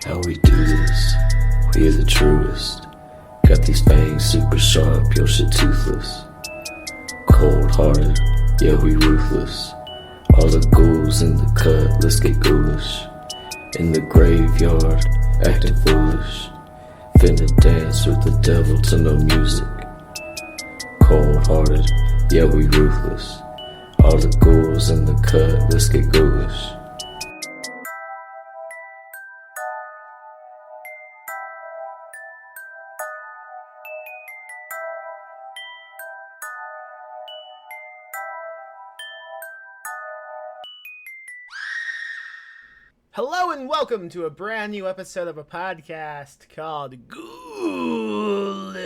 How we do this, we are the truest. Got these fangs super sharp, your shit toothless. Cold-hearted, yeah we ruthless. All the ghouls in the cut, let's get ghoulish. In the graveyard, acting foolish. Finna dance with the devil to no music. Cold-hearted, yeah we ruthless. All the ghouls in the cut, let's get ghoulish. Hello and welcome to a brand new episode of a podcast called Ghoulish.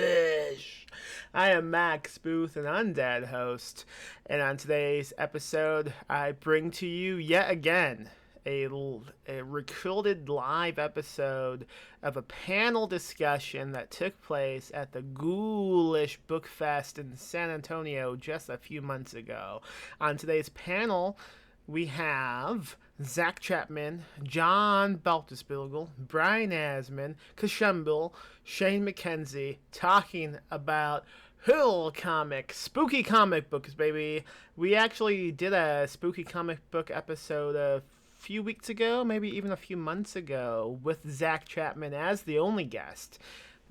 I am Max Booth, an undead host, and on today's episode, I bring to you yet again a recorded live episode of a panel discussion that took place at the Ghoulish Book Fest in San Antonio just a few months ago. On today's panel, we have Zach Chapman, John Baltisberger, Brian Asman, Kashumbil, Shane McKenzie talking about Hill comics, spooky comic books, baby. We actually did a spooky comic book episode a few weeks ago, maybe even a few months ago, with Zach Chapman as the only guest.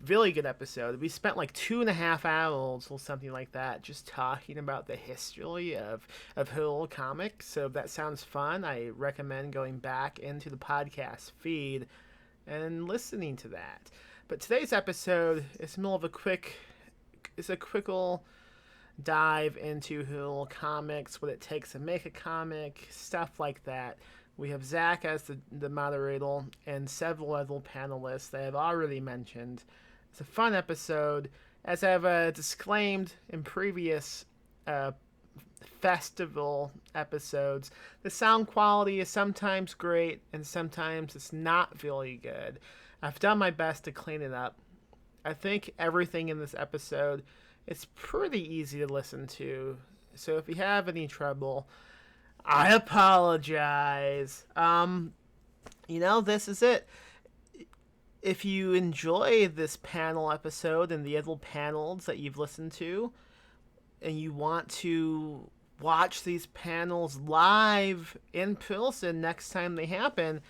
Really good episode. We spent like 2.5 hours or something like that just talking about the history of Hill comics. So if that sounds fun, I recommend going back into the podcast feed and listening to that. But today's episode is more of a quick little dive into Hill comics, what it takes to make a comic, stuff like that. We have Zach as the moderator and several other panelists that I've already mentioned. It's a fun episode. As I've disclaimed in previous festival episodes, the sound quality is sometimes great and sometimes it's not really good. I've done my best to clean it up. I think everything in this episode is pretty easy to listen to. So if you have any trouble, I apologize. This is it. If you enjoy this panel episode and the other panels that you've listened to, and you want to watch these panels live in person next time they happen,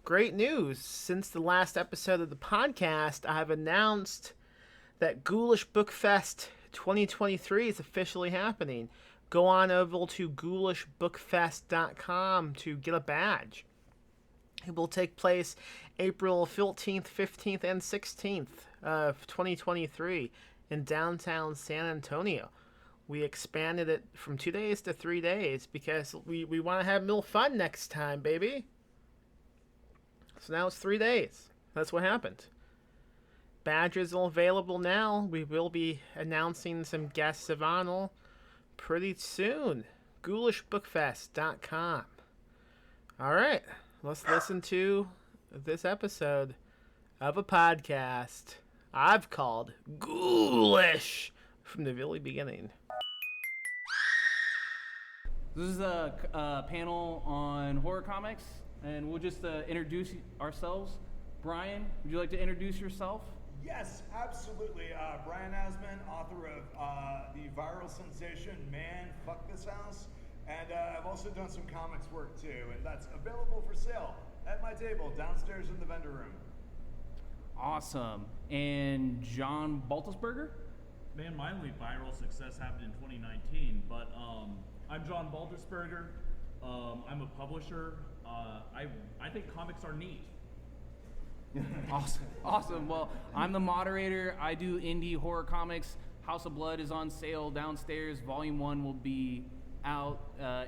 great news. Since the last episode of the podcast, I have announced that Ghoulish Book Fest 2023 is officially happening. Go on over to ghoulishbookfest.com to get a badge. It will take place April 14th, 15th, and 16th of 2023 in downtown San Antonio. We expanded it from 2 days to 3 days because we want to have more fun next time, baby. So now it's 3 days. That's what happened. Badges are available now. We will be announcing some guests of honor pretty soon. Ghoulishbookfest.com. All right. Let's listen to this episode of a podcast I've called Ghoulish from the very beginning. This is a panel on horror comics, and we'll just introduce ourselves. Brian, would you like to introduce yourself? Yes, absolutely. Brian Asman, author of the viral sensation Man, Fuck This House. And I've also done some comics work too, and that's available for sale at my table downstairs in the vendor room. Awesome. And John Baltisberger? Man, my only viral success happened in 2019, but I'm John Baltisberger. I'm a publisher. I think comics are neat. Awesome. Well, I'm the moderator. I do indie horror comics. House of Blood is on sale downstairs. Volume 1 will be out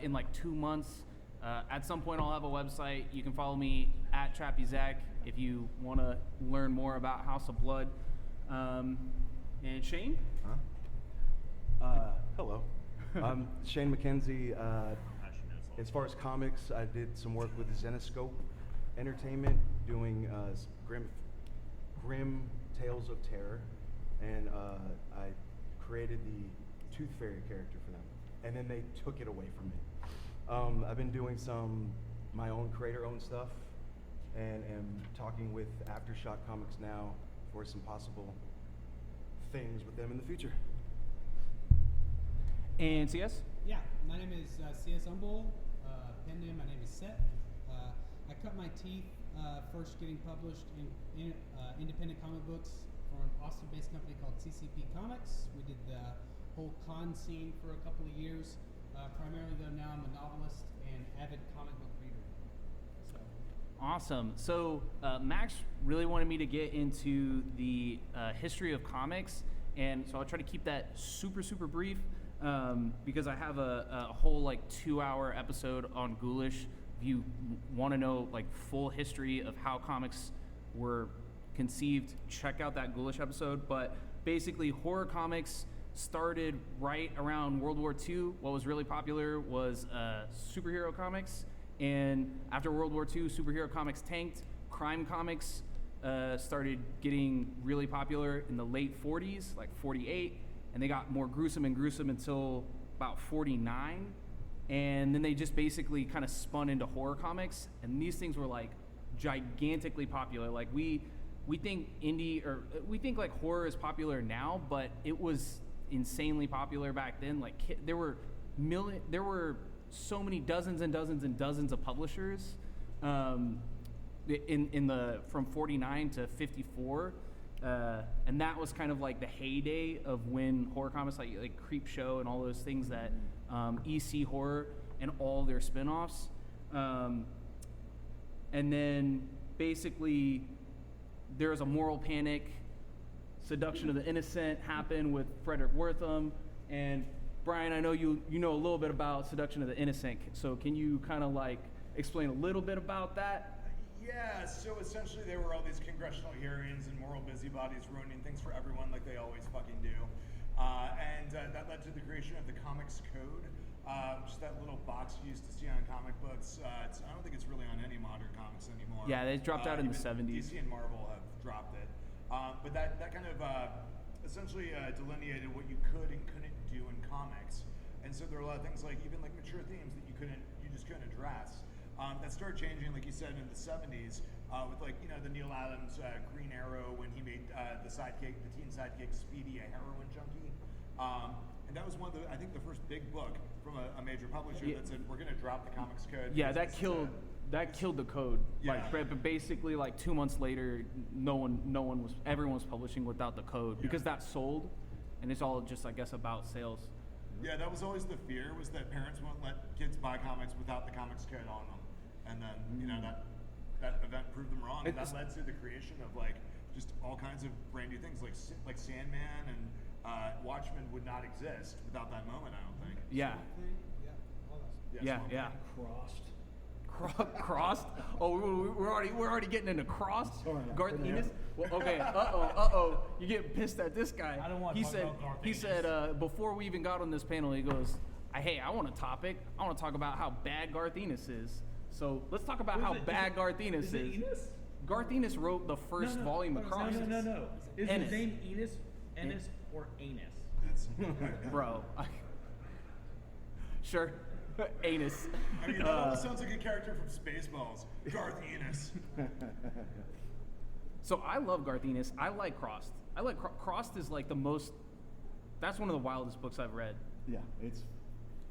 in like 2 months. At some point I'll have a website. You can follow me at TrappyZach if you want to learn more about House of Blood. And Shane? Hello. I'm Shane McKenzie. As far as comics, I did some work with Zenescope Entertainment doing grim Tales of Terror, and I created the Tooth Fairy character for them, and then they took it away from me. I've been doing some my own creator-owned stuff, and am talking with Aftershock Comics now for some possible things with them in the future. And CS? Yeah, my name is C.S. Humble. Pen name, my name is Seth. I cut my teeth first getting published in independent comic books for an Austin-based company called CCP Comics. We did the whole con scene for a couple of years. Primarily, though, now I'm a novelist and avid comic book reader. So. Awesome. So Max really wanted me to get into the history of comics, and so I'll try to keep that super, super brief because I have a whole like 2-hour episode on Ghoulish. If you want to know like full history of how comics were conceived, check out that Ghoulish episode. But basically, horror comics started right around World War II. What was really popular was superhero comics. And after World War II, superhero comics tanked. Crime comics started getting really popular in the late 40s, like 48. And they got more gruesome and gruesome until about 49. And then they just basically kind of spun into horror comics. And these things were like gigantically popular. Like we think indie, or we think like horror is popular now, but it was insanely popular back then. Like there were so many dozens and dozens and dozens of publishers in the from 49 to 54, and that was kind of like the heyday of when horror comics like Creep Show and all those things that EC Horror and all their spin-offs, and then basically there was a moral panic. Seduction of the Innocent happened with Frederick Wortham. And Brian, I know you know a little bit about Seduction of the Innocent, so can you kind of like explain a little bit about that? Yeah, so essentially there were all these congressional hearings and moral busybodies ruining things for everyone like they always fucking do. And that led to the creation of the Comics Code, which is that little box you used to see on comic books. I don't think it's really on any modern comics anymore. Yeah, they dropped out in the 70s. DC and Marvel have dropped it. But that kind of essentially delineated what you could and couldn't do in comics. And so there were a lot of things like even like mature themes that you just couldn't address. That started changing, like you said, in the 70s with like, you know, the Neil Adams Green Arrow when he made the teen sidekick Speedy a heroin junkie. And that was one of the, I think the first big book from a major publisher that said, we're going to drop the Comics Code. Yeah, that killed the code. Yeah. Like, but basically, like 2 months later, everyone was publishing without the code because that sold, and it's all just, I guess, about sales. Yeah, that was always the fear, was that parents won't let kids buy comics without the Comics Code on them, and then you know that event proved them wrong, and that led to the creation of like just all kinds of brand new things like Sandman and Watchmen would not exist without that moment. I don't think. Yeah. Yeah. Crossed. Oh, we're already getting into Crossed. Garth Ennis. Well, okay. You get pissed at this guy. I don't want to talk about Garth He Ennis. said before we even got on this panel, he goes, "Hey, I want a topic. I want to talk about how bad Garth Ennis is. So let's talk about how bad Garth Ennis is." Is it Enos? Garth Ennis wrote the first volume of Crossed. No. Is Ennis. his name Ennis, or Anus? Bro. Sure. Anus. I mean, that almost sounds like a character from Spaceballs. Garth Ennis. So I love Garth Ennis. I like Crossed. Crossed is like the most. That's one of the wildest books I've read. Yeah, it's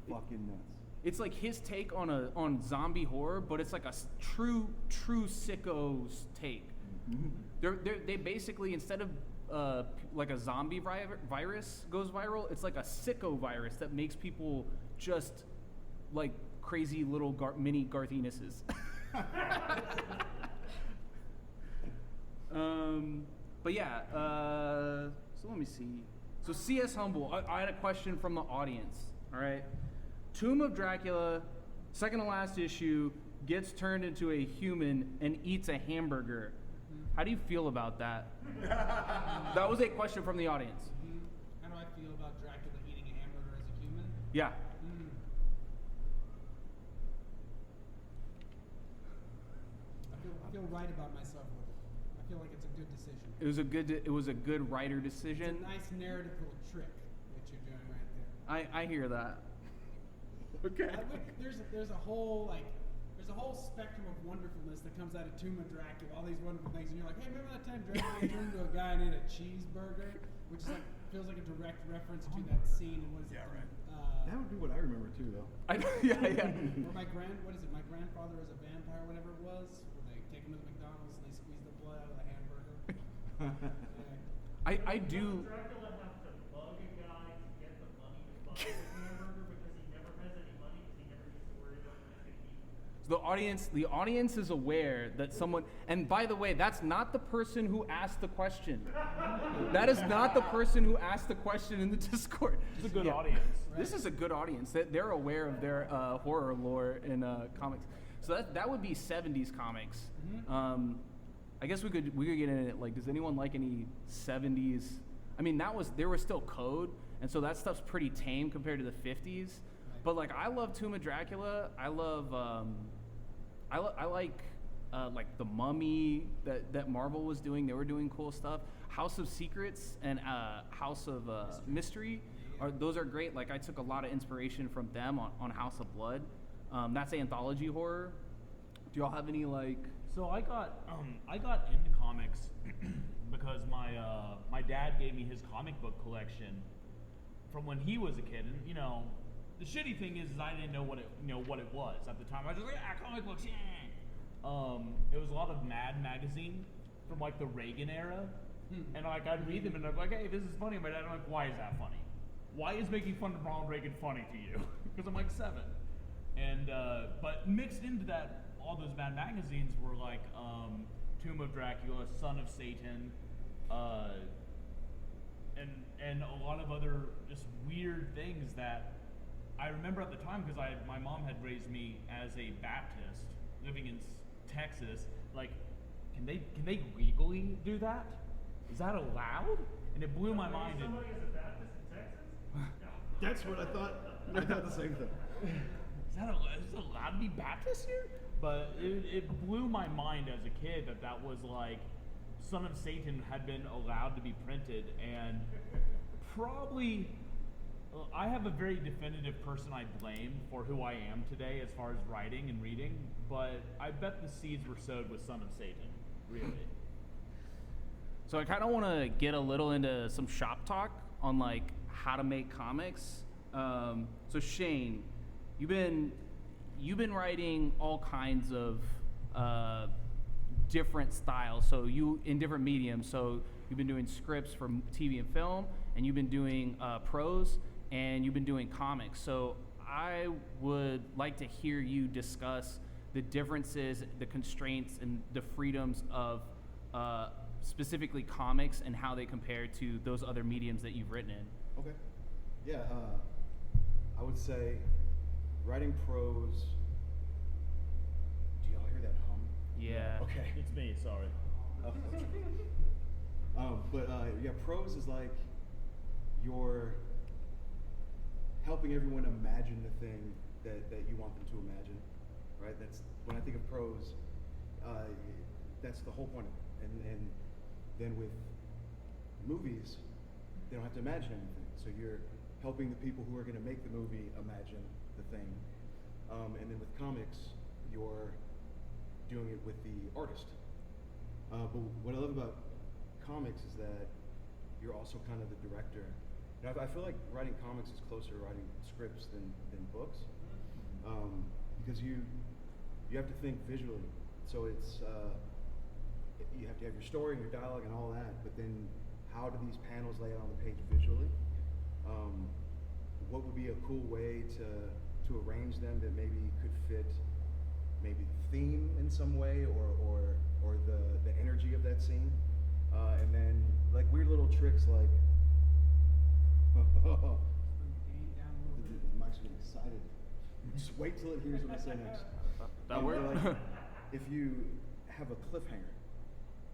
fucking nuts. It's like his take on zombie horror, but it's like a true sicko's take. Mm-hmm. They basically, instead of like a zombie virus goes viral, it's like a sicko virus that makes people just like crazy little mini Garth Ennis's. But yeah, so let me see. So C.S. Humble, I had a question from the audience. All right, Tomb of Dracula, second to last issue, gets turned into a human and eats a hamburger. How do you feel about that? That was a question from the audience. How do I feel about Dracula eating a hamburger as a human? Yeah. I feel right about myself with it. I feel like it's a good decision. It was a good writer decision. It's a nice narrative little trick that you're doing right there. I hear that. Okay. There's a whole like there's a whole spectrum of wonderfulness that comes out of Tomb of Dracula, all these wonderful things, and you're like, hey, remember that time Dracula turned into a guy and ate a cheeseburger? Which is like, feels like a direct reference to that scene, and what is it? Yeah, right. That would be what I remember too, though. Yeah. Or my grandfather is a vampire, whatever it was, where they take him to the McDonald's and they squeeze the blood out of the hamburger. I do. Dracula have to bug a guy to get the money to buy the hamburger because he never has any money because he never gets to worry about when he's going to eat. So the audience is aware that someone, and by the way, that's not the person who asked the question. That is not the person who asked the question in the Discord. It's a good audience. This is a good audience. They're aware of their horror lore in comics. So that would be 70s comics. I guess we could get in it. Like, does anyone like any 70s? I mean, there was still code, and so that stuff's pretty tame compared to the 50s. But like, I love Tomb of Dracula. I love I like the Mummy that Marvel was doing. They were doing cool stuff. House of Secrets and House of Mystery. Those are great. Like, I took a lot of inspiration from them on House of Blood. That's anthology horror. Do y'all have any like? So I got into comics because my dad gave me his comic book collection from when he was a kid, and you know, the shitty thing is I didn't know what it was at the time. I was just like, comic books, yeah. It was a lot of Mad magazine from like the Reagan era, and like I'd read them and I'd be like, hey, this is funny. My dad, I'm like, why is that funny? Why is making fun of Ronald Reagan funny to you? Because I'm like 7, and but mixed into that, all those Mad magazines were like Tomb of Dracula, Son of Satan, and a lot of other just weird things that I remember at the time because my mom had raised me as a Baptist living in Texas. Like, can they legally do that? Is that allowed? And it blew my mind. Somebody is a Baptist in Texas? That's what I thought. I thought the same thing. Is it allowed to be Baptist here? But it blew my mind as a kid that was like, Son of Satan had been allowed to be printed, and probably I have a very definitive person I blame for who I am today as far as writing and reading, but I bet the seeds were sowed with Son of Satan, really. So I kind of want to get a little into some shop talk on like how to make comics. So Shane, you've been writing all kinds of different styles. So you in different mediums. So you've been doing scripts for TV and film, and you've been doing prose, and you've been doing comics. So I would like to hear you discuss the differences, the constraints, and the freedoms of specifically comics and how they compare to those other mediums that you've written in. Okay. Yeah, I would say writing prose. Do y'all hear that hum? Yeah. Okay. It's me, sorry. Yeah, prose is like you're helping everyone imagine the thing that you want them to imagine, right? That's when I think of prose. That's the whole point of it. And then with movies, they don't have to imagine anything. So you're helping the people who are going to make the movie imagine the thing. And then with comics, you're doing it with the artist. But what I love about comics is that you're also kind of the director. And I feel like writing comics is closer to writing scripts than books, because you have to think visually. So it's you have to have your story and your dialogue and all that, but then how do these panels lay out on the page visually? What would be a cool way to arrange them that maybe could fit maybe the theme in some way or the energy of that scene? And then like weird little tricks like Bring the gain down a little bit. I'm actually getting excited. Just wait till it hears what I say next. That worked. Like, if you have a cliffhanger,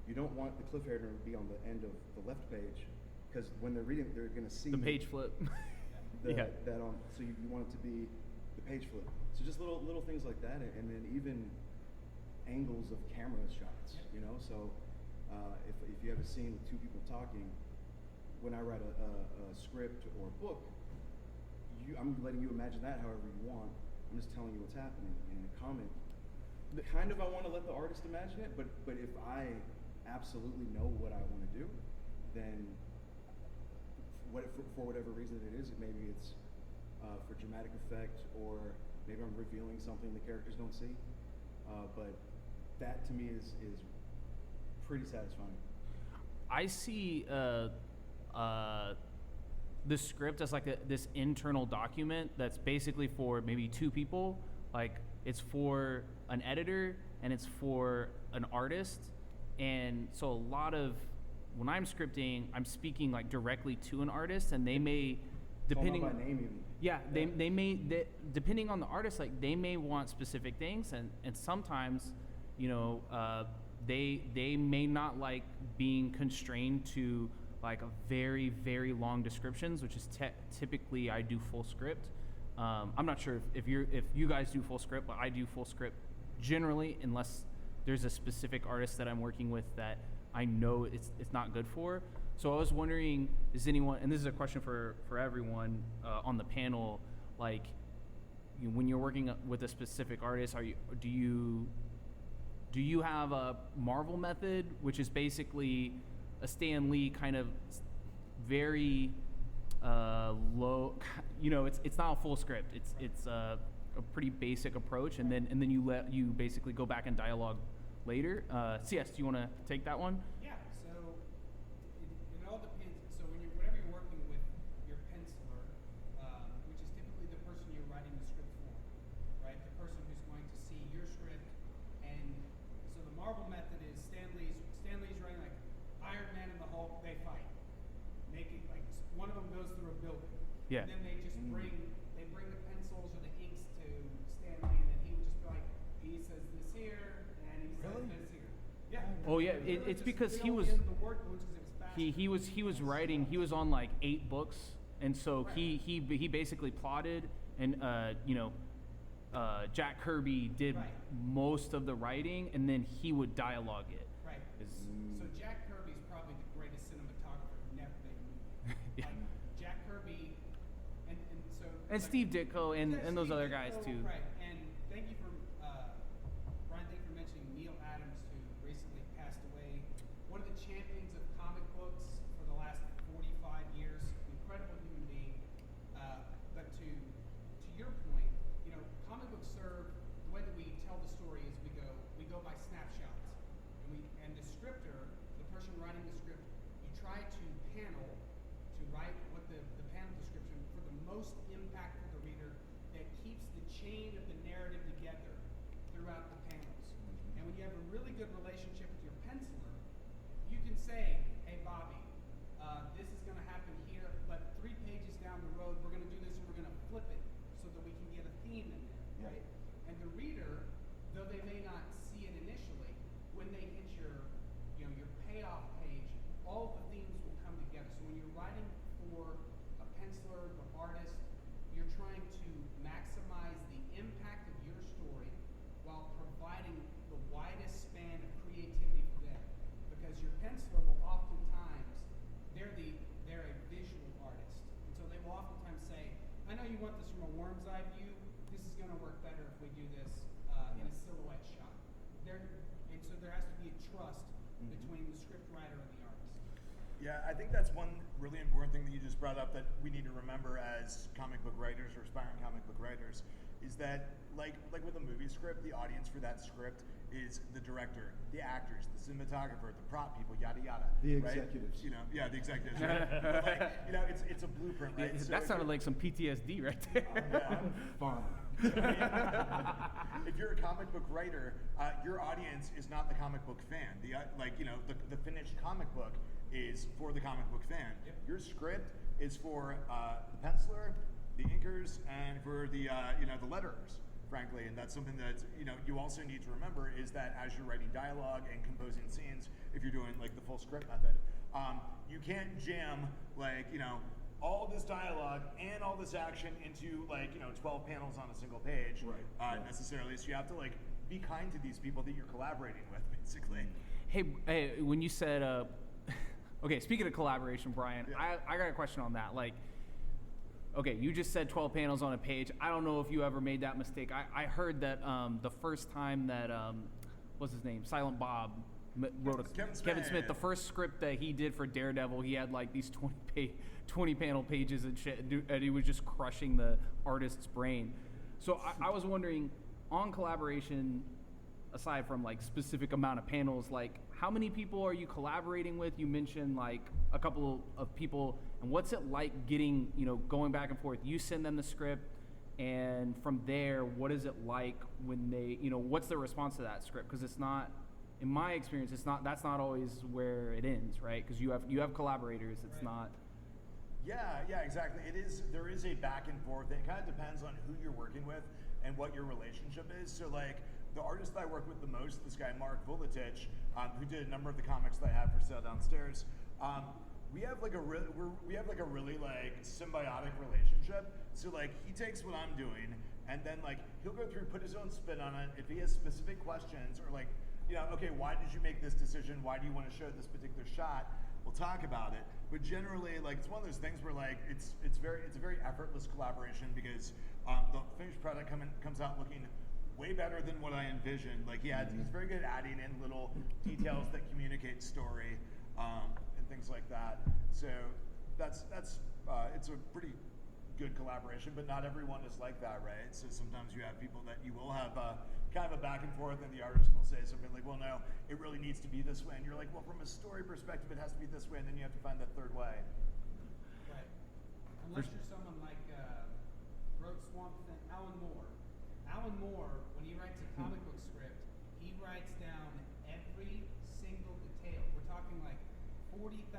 you don't want the cliffhanger to be on the end of the left page, because when they're reading, they're going to see The page flip. that on. So you want it to be the page flip. So just little things like that, and then even angles of camera shots. You know, so if you have a scene with two people talking, when I write a script or a book, I'm letting you imagine that however you want. I'm just telling you what's happening. In a comic, kind of I want to let the artist imagine it, but if I absolutely know what I want to do, then for whatever reason it is, maybe it's for dramatic effect, or maybe I'm revealing something the characters don't see. But that to me is pretty satisfying. I see the script as like this internal document that's basically for maybe two people. Like it's for an editor and it's for an artist. And so a lot of when I'm scripting, I'm speaking like directly to an artist, and they may, depending Call them by name even. Yeah, they may depending on the artist, like they may want specific things, and sometimes, you know, they may not like being constrained to like a very, very long descriptions, which is typically I do full script. I'm not sure if you guys do full script, but I do full script generally, unless there's a specific artist that I'm working with that I know it's not good for. So I was wondering, is anyone, and this is a question for everyone on the panel, like when you're working with a specific artist, do you have a Marvel method, which is basically a Stan Lee kind of very low, you know, it's not a full script. It's a pretty basic approach, and then you basically go back and dialogue later. CS, do you want to take that one? Yeah. So it all depends. So whenever you're working with your penciler, which is typically the person you're writing the script for, right? The person who's going to see your script, and so the Marvel method is Stan Lee's writing like Iron Man and the Hulk, they fight. Make it like one of them goes through a building. Yeah. And then they just bring the pencils or the inks to Stan Lee, and then he would just be like, he says this here, and he says this here. Yeah. Oh yeah, it's because he was writing. He was on like 8 books, and so Right. he basically plotted, and Jack Kirby did Right. most of the writing, and then he would dialogue it. Right. So Jack Kirby's probably the greatest cinematographer who never made a movie. Yeah. Like Jack Kirby, and so. And like, Steve Ditko and those Steve other guys Ditko, too. Right. And thank you for Brian. Thank you for mentioning Neil Adams, who recently passed away. One of the champions of comic books for the last 45 years. Incredible human being. But to your point, you know, comic books serve the way that we tell the story is we go by snapshots, and the scripter, the person writing the script, you try to panel to write what the panel description for the most impact for the reader that keeps the chain of the narrative together throughout the panels. And when you have a really good relationship with your penciler, you can say, hey Bobby, this is going to happen here, but 3 pages down the road we're going to do this, and we're going to flip it so that we can get a theme in there, right? And the reader, though they may not see it initially, when they hit your payoff page, all the themes will come together. So when you're writing for a penciler, the artist, you're trying to maximize the impact of your story while providing the widest span of creativity for them. Because your penciler will oftentimes, they're a visual artist. And so they will oftentimes say, I know you want this from a worm's eye view, this is going to work better if we do this in a silhouette shot. And so there has to be a trust between the script writer and the artist. Yeah, I think that's one really important thing that you just brought up that we need to remember as comic book writers or aspiring comic book writers, is that like with a movie script, the audience for that script is the director, the actors, the cinematographer, the prop people, yada yada. The right? executives. You know, yeah, the executives. Right? But like, you know, it's a blueprint, right? So That sounded like some PTSD right there. I'm fine. If you're a comic book writer, your audience is not the comic book fan. The finished comic book is for the comic book fan. Yep. Your script is for the penciler, the inkers, and for the the letterers, frankly. And that's something that you also need to remember, is that as you're writing dialogue and composing scenes, if you're doing like the full script method, you can't jam all this dialogue and all this action into 12 panels on a single page, Right. necessarily. So you have to be kind to these people that you're collaborating with, basically. Hey, when you said, okay, speaking of collaboration, Brian, Yeah. I got a question on that. Like, okay, you just said 12 panels on a page. I don't know if you ever made that mistake. I heard that the first time that, what's his name? Silent Bob wrote Kevin Smith, the first script that he did for Daredevil, he had like these 20 panel pages and shit, and he was just crushing the artist's brain. So I was wondering, on collaboration, aside from like specific amount of panels, like how many people are you collaborating with? You mentioned like a couple of people, and what's it like getting, going back and forth? You send them the script, and from there, what is it like when they, what's the response to that script? Because it's not, in my experience, that's not always where it ends, right? Because you have collaborators. It's not. Yeah, exactly. There is a back and forth. It kind of depends on who you're working with and what your relationship is. So like the artist that I work with the most, this guy Mark Vuletich, who did a number of the comics that I have for sale downstairs. We have like a really like symbiotic relationship. So like he takes what I'm doing, and then like he'll go through, put his own spin on it. If he has specific questions or like, okay, why did you make this decision? Why do you want to show this particular shot? We'll talk about it. But generally, like it's one of those things where like it's a very effortless collaboration because the finished product comes out looking way better than what I envisioned. Like he's very good at adding in little details that communicate story and things like that. So that's it's a pretty good collaboration, but not everyone is like that, right? So sometimes you have people that you will have kind of a back and forth, and the artist will say something like, well, no, it really needs to be this way. And you're like, well, from a story perspective, it has to be this way, and then you have to find that third way. Right. Unless you're someone like wrote Swamp Thing, Alan Moore. Alan Moore, when he writes a comic book script, he writes down every single detail. We're talking like 40,000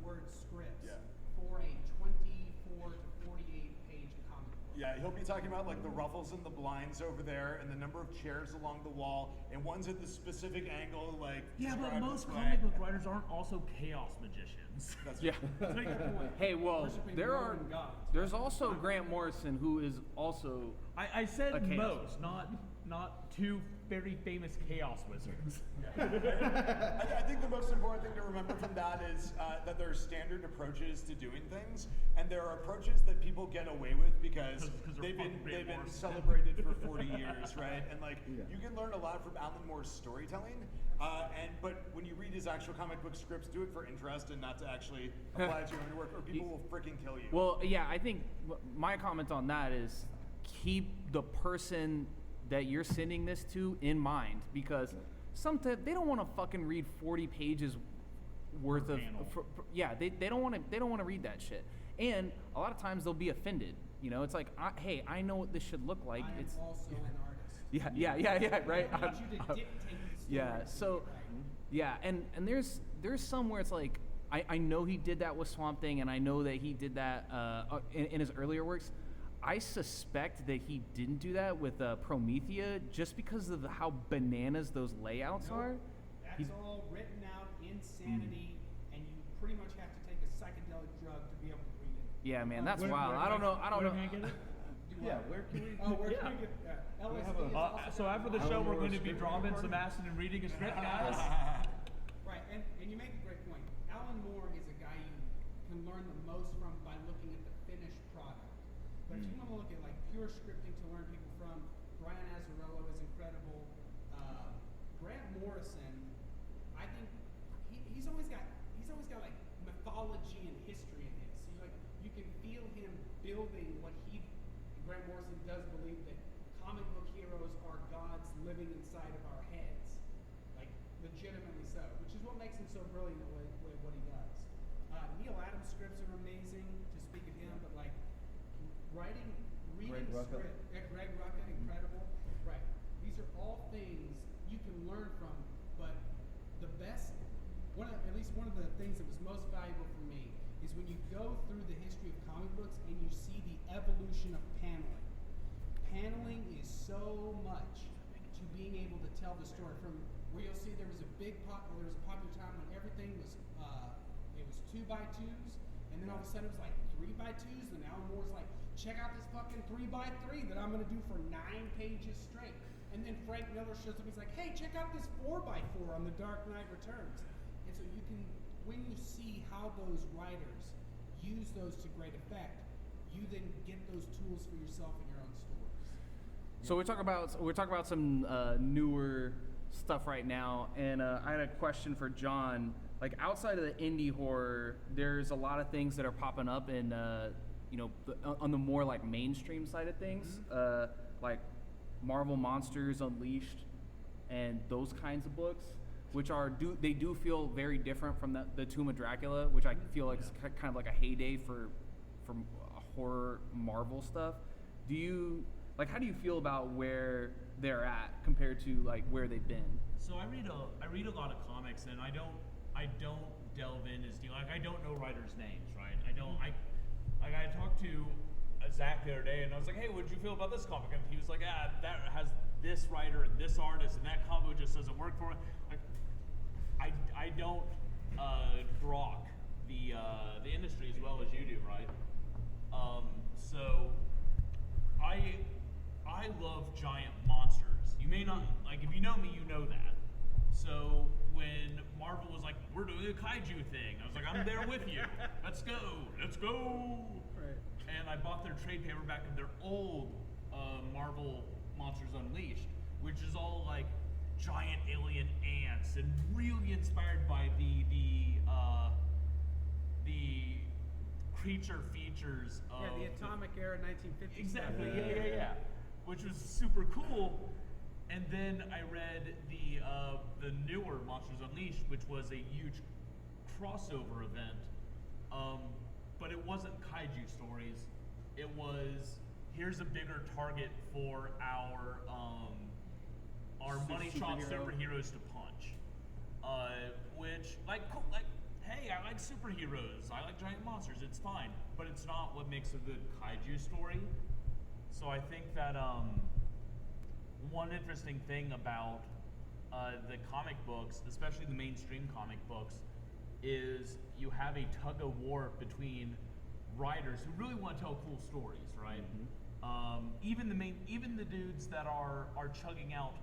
word scripts for a 24 to 48 page comic book. Yeah, he'll be talking about like the ruffles and the blinds over there, and the number of chairs along the wall, and one's at the specific angle, like. Yeah, but most comic book writers aren't also chaos magicians. That's Yeah. That's a good point. Hey, well, Worshipping there's gods. also Grant Morrison, who is also I said a chaos most, not two very famous chaos wizards. I think the most important thing to remember from that is that there are standard approaches to doing things, and there are approaches that people get away with because they've been celebrated for 40 years, right? And like you can learn a lot from Alan Moore's storytelling, but when you read his actual comic book scripts, do it for interest and not to actually apply it to your own work, or people will freaking kill you. Well, yeah, I think my comment on that is keep the person that you're sending this to in mind, because sometimes they don't want to fucking read 40 pages worth of they don't want to read that shit, and a lot of times they'll be offended. It's like, hey, I know what this should look like. It's also an artist. Yeah, right. I want you to dictate the story. Yeah, so yeah, and there's some where it's like I know he did that with Swamp Thing, and I know that he did that in his earlier works. I suspect that he didn't do that with Promethea just because of how bananas those layouts are. That's all written out insanity, and you pretty much have to take a psychedelic drug to be able to read it. Yeah, man, that's wild. I don't know. Where can I get it? Yeah, where can we? Where can we get LSD? Is also So after the show, we're going to be dropping some acid and reading a script, guys. Right, and you make a great point. Alan Moore is a guy you can learn the most from by looking at the finished product. But if you want to look at like pure scripting to learn people from, Brian Azzarello is incredible. Grant Morrison, I think he's always got like mythology and history in his. So you can feel him building what Grant Morrison does believe that comic book heroes are gods living inside of our heads, like legitimately so, which is what makes him so brilliant at what he does. Neil Adams scripts are amazing, to speak of him, but like reading script, Greg Rucka, incredible. Right. These are all things you can learn from, but the best, at least one of the things that was most valuable for me is when you go through the history of comic books and you see the evolution of paneling. Paneling is so much to being able to tell the story, from where you'll see there was a popular time when everything was it was 2x2s, and then all of a sudden it was like 3x2s, and now Moore's like, check out this fucking 3x3 that I'm gonna do for 9 pages straight. And then Frank Miller shows up, he's like, hey, check out this 4x4 on The Dark Knight Returns. And so you can, when you see how those writers use those to great effect, you then get those tools for yourself in your own stores. So we're talking about some newer stuff right now, and I had a question for John. Like outside of the indie horror, there's a lot of things that are popping up in on the more like mainstream side of things, like Marvel Monsters Unleashed and those kinds of books, which they do feel very different from the Tomb of Dracula, which I feel like is kind of like a heyday for horror Marvel stuff. How do you feel about where they're at compared to like where they've been? So I read a lot of comics, and I don't delve in as deep. Like I don't know writers' names, right? I talked to Zach the other day, and I was like, hey, what did you feel about this comic? And he was like, that has this writer and this artist, and that combo just doesn't work for it. Like, I don't grok the industry as well as you do, right? So I love giant monsters. You may not, like, if you know me, you know that. So when Marvel was like, we're doing a kaiju thing, I was like, I'm there with you. Let's go. Right. And I bought their trade paperback of their old Marvel Monsters Unleashed, which is all like giant alien ants and really inspired by the creature features of The atomic era 1950s. Exactly, yeah. Which was super cool. And then I read the newer Monsters Unleashed, which was a huge crossover event. But it wasn't kaiju stories. It was, here's a bigger target for our money shot superheroes to punch. Which, cool, hey, I like superheroes. I like giant monsters. It's fine, but it's not what makes a good kaiju story. So I think that one interesting thing about the comic books, especially the mainstream comic books, is you have a tug of war between writers who really want to tell cool stories, right? Even the dudes that are chugging out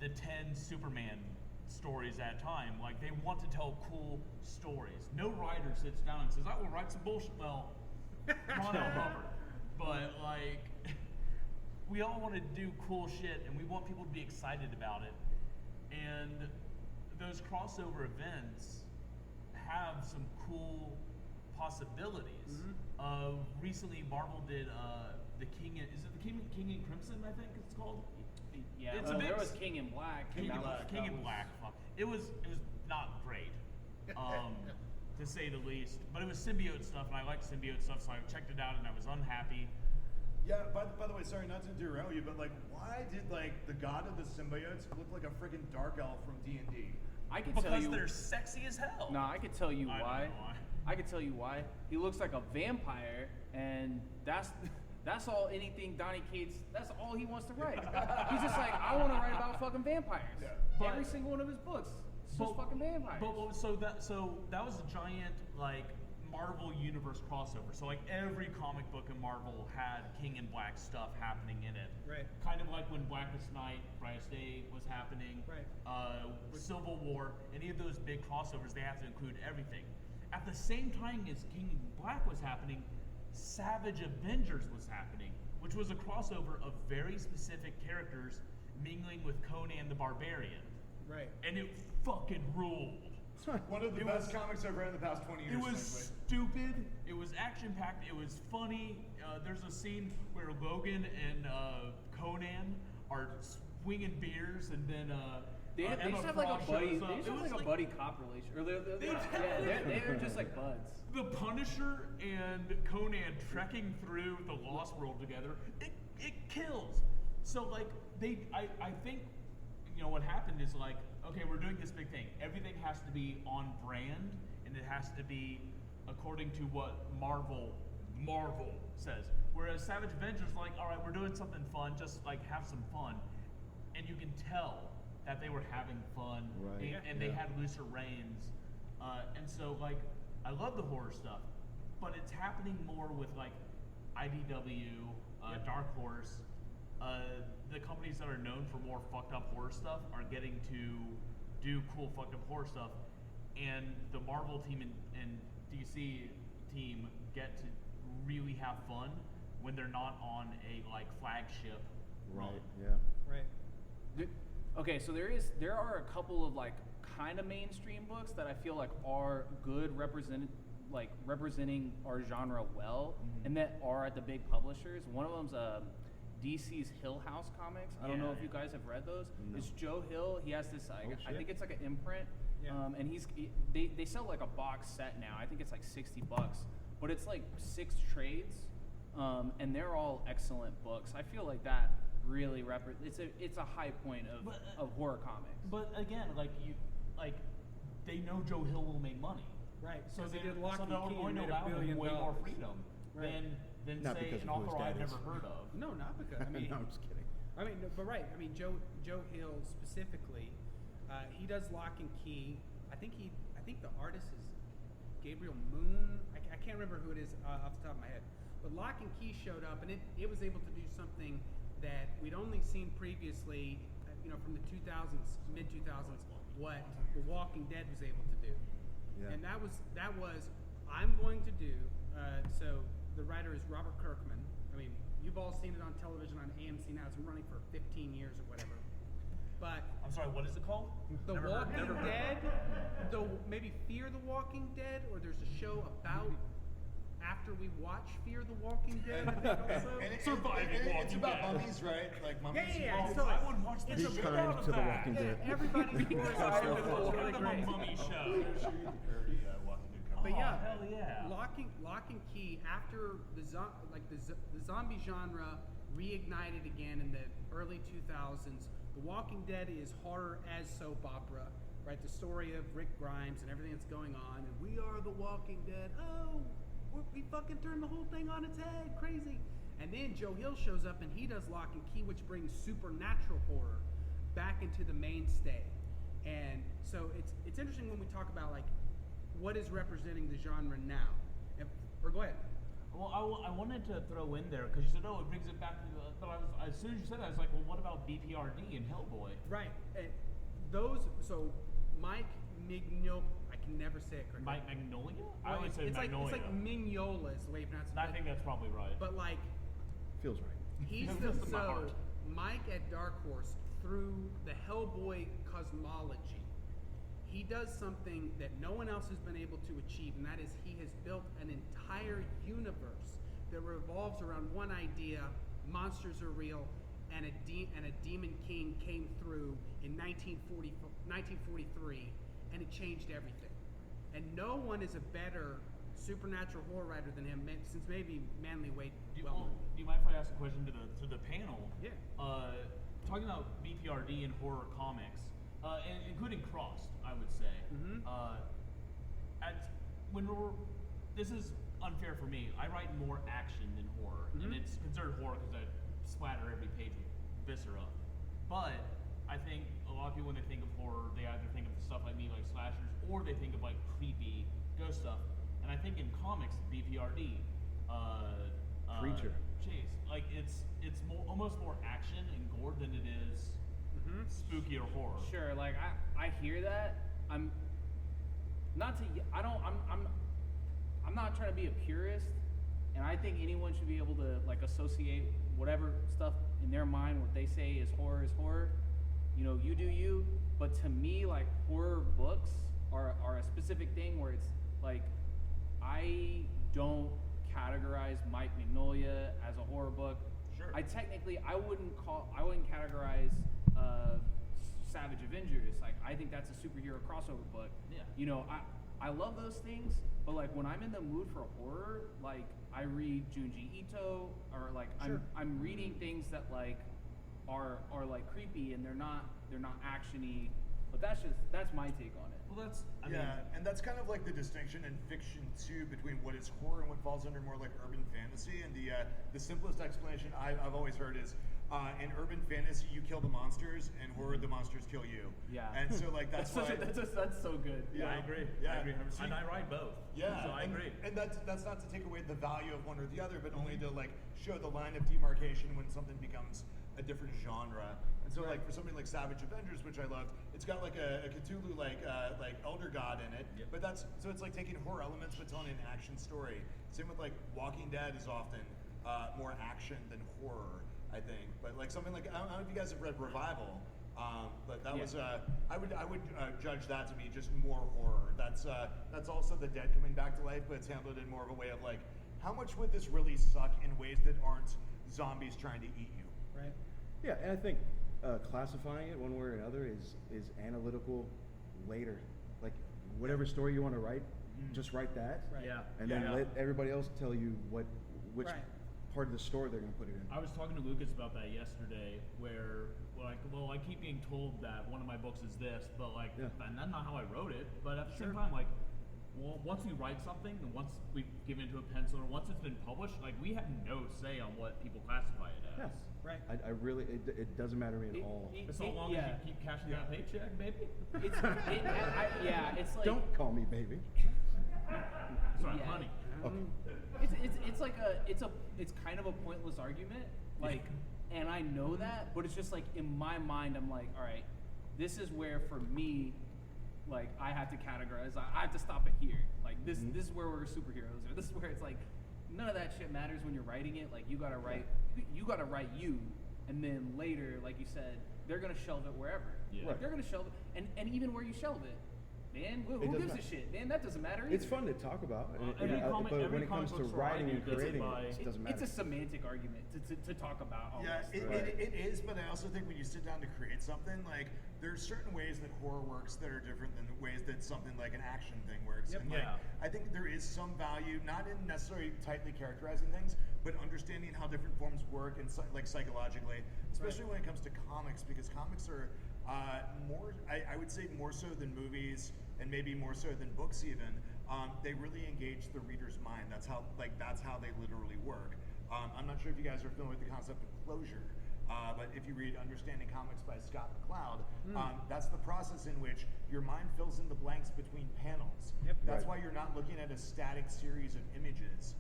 the 10 Superman stories at a time, like they want to tell cool stories. No writer sits down and says, I will write some bullshit. Well, Ron L. Hubbard. But like, we all want to do cool shit and we want people to be excited about it. And those crossover events have some cool possibilities. Recently Marvel did the King in Crimson, I think it's called? Yeah, There was King in Black. King in Black. Fuck. It was not great, to say the least. But it was symbiote stuff, and I like symbiote stuff, so I checked it out, and I was unhappy. Yeah, by the way, sorry not to derail you, but why did the god of the symbiotes look like a freaking dark elf from D&D? Because they're sexy as hell. No, I could tell you I why. don't know why. I could tell you why. He looks like a vampire, and that's all Donny Cates, that's all he wants to write. He's just like, I want to write about fucking vampires. Yeah. Every single one of his books, it's just fucking vampires. So that was a giant Marvel Universe crossover. So every comic book in Marvel had King in Black stuff happening in it. Right. Kind of like when Blackest Night, Brightest Day was happening. Right. Civil War, any of those big crossovers, they have to include everything. At the same time as King in Black was happening, Savage Avengers was happening, which was a crossover of very specific characters mingling with Conan the Barbarian. Right. And it fucking ruled. One of the best comics I've read in the past 20 years. It was stupid. It was action-packed. It was funny. There's a scene where Logan and Conan are swinging beers, and then They just have like a buddy. They just have like a buddy cop relation. Or they're just like buds. The Punisher and Conan trekking through the Lost World together, it kills. So I think what happened is okay, we're doing this big thing. Everything has to be on brand, and it has to be according to what Marvel says. Whereas Savage Avengers all right, we're doing something fun, just have some fun, and you can tell that they were having fun, Right. and they had looser reins, and so I love the horror stuff, but it's happening more with IDW, Dark Horse. The companies that are known for more fucked up horror stuff are getting to do cool fucked up horror stuff, and the Marvel team and DC team get to really have fun when they're not on a like flagship run. Yeah. Right. Okay, so there are a couple of like kind of mainstream books that I feel like are good representing our genre well, and that are at the big publishers. One of them's DC's Hill House Comics. I don't know if you guys have read those. No. It's Joe Hill. He has this I shit. think it's like an imprint, Yeah. and they sell like a box set now. I think it's like $60, but it's like 6 trades, and they're all excellent books. I feel like that really it's a high point of horror comics. But again, they know Joe Hill will make money. Right. So Because they did Lock and they're Key going and to made allow $1 him billion. way more freedom Right. than Not say because an of who his author dad I've is. never heard of. No, not because I mean. No, I'm just kidding. I mean, no, but right. I mean, Joe Hill specifically, he does Lock and Key. I think the artist is Gabriel Moon. I can't remember who it is off the top of my head. But Lock and Key showed up, and it was able to do something that we'd only seen previously, from the 2000s, mid 2000s, what The Walking Dead was able to do. Yeah. And that was I'm going to do. So the writer is Robert Kirkman. I mean, you've all seen it on television on AMC now. It's been running for 15 years or whatever. But I'm sorry, what is it called? The Never heard- Walking never heard of Dead, it. maybe Fear the Walking Dead, or there's a show about after we watch Fear the Walking Dead. I think also. And it's Walking about Dead. mummies, right? Like mummies. Yeah, Oh, so I would watch the it's shit a- out of to The that. Walking Dead. Everybody's forced I to would it's really watch great. a mummy show. But yeah, hell yeah. Lock and Key, after the zombie genre reignited again in the early 2000s, The Walking Dead is horror as soap opera, right? The story of Rick Grimes and everything that's going on, and we are the Walking Dead. Oh, we fucking turned the whole thing on its head, crazy. And then Joe Hill shows up and he does Lock and Key, which brings supernatural horror back into the mainstay. And so it's interesting when we talk about like what is representing the genre now. Or go ahead. Well, I wanted to throw in there because you said, "Oh, it brings it back to the." But as soon as you said that, I was like, "Well, what about BPRD and Hellboy?" Right. And so Mike Mignola, I can never say it correctly. Mike Magnolia? I would say it's Magnolia. like Mignola is the way you pronounce it. I think that's probably right. But like Feels right. he's Feels in my so heart. Mike at Dark Horse, through the Hellboy cosmology, he does something that no one else has been able to achieve, and that is he has built an entire universe that revolves around one idea: monsters are real, and a demon king came through in 1943, and it changed everything. And no one is a better supernatural horror writer than him, since maybe Manly Wade. Do you mind if I ask a question to the panel? Yeah. Talking about BPRD and horror comics, and including Crossed, I would say. Mhm. This is unfair for me. I write more action than horror, and Mhm. it's considered horror because I splatter every page with viscera. But I think a lot of people, when they think of horror, they either think of stuff like me, like slashers, or they think of like creepy ghost stuff. And I think in comics, BPRD, Creature. Chase, like it's almost more action and gore than it is spooky or horror. Sure, like I hear that. I'm not trying to be a purist, and I think anyone should be able to like associate whatever stuff in their mind, what they say is horror. You do you. But to me, like horror books are a specific thing where it's like I don't categorize Mike Mignola as a horror book. Sure. I wouldn't categorize Savage Avengers. Like I think that's a superhero crossover book. Yeah. I love those things, but like when I'm in the mood for horror, like I read Junji Ito, or like Sure. I'm reading things that like are like creepy and they're not actiony. But that's my take on it. Well, I mean, and that's kind of like the distinction in fiction too between what is horror and what falls under more like urban fantasy. And the simplest explanation I've always heard is in urban fantasy you kill the monsters, and horror the monsters kill you. Yeah. And so like that's why that's so good. Yeah, I agree. Yeah. I agree. So And I write both. Yeah, So I agree. And that's not to take away the value of one or the other, but only to like show the line of demarcation when something becomes a different genre. And so like for something like Savage Avengers, which I loved, it's got like a Cthulhu like elder god in it. Yep. But so it's like taking horror elements but telling an action story. Same with like Walking Dead is often more action than horror, I think. But like something like I don't know if you guys have read Revival. But that was I would judge that to be just more horror. That's also the dead coming back to life, but it's handled in more of a way of like, how much would this really suck in ways that aren't zombies trying to eat you? Right. Yeah, and I think classifying it one way or another is analytical later. Like whatever story you want to write, just write that. Right. Yeah. And then let everybody else tell you which Right. part of the story they're going to put it in. I was talking to Lucas about that yesterday, where well, I keep being told that one of my books is this, but like, and that's not how I wrote it. But at the same time, like, well, once we write something, and once we give it into a pencil, or once it's been published, like, we have no say on what people classify it as. Yeah. Right. I really, it doesn't matter to me at all. As long as you keep cashing that paycheck, baby. It's like Don't call me baby. Sorry, honey. It's kind of a pointless argument, like, and I know that, but it's just like in my mind, I'm like, all right, this is where for me, like, I have to categorize. I have to stop it here. Like this is where we're superheroes, or this is where it's like none of that shit matters when you're writing it. Like you gotta write you, and then later, like you said, they're gonna shelve it wherever. Yeah. Like, they're gonna shelve it, and even where you shelve it. Man, who doesn't gives a matter. shit? Man, that doesn't matter either. It's fun to talk about, Every comic- but every when it comes comic to book writing and variety creating, gets it doesn't matter. It's a semantic argument to talk about all Yeah, this. it is, but I also think when you sit down to create something, like there's certain ways that horror works that are different than the ways that something like an action thing works. Yep. And like, Yeah. I think there is some value, not in necessarily tightly characterizing things, but understanding how different forms work and like psychologically, especially when it comes to comics, because comics are more, I would say more so than movies, and maybe more so than books even. They really engage the reader's mind. That's how they literally work. I'm not sure if you guys are familiar with the concept of closure, but if you read Understanding Comics by Scott McCloud, that's the process in which your mind fills in the blanks between panels. Yep. That's why you're not looking at a static series of images.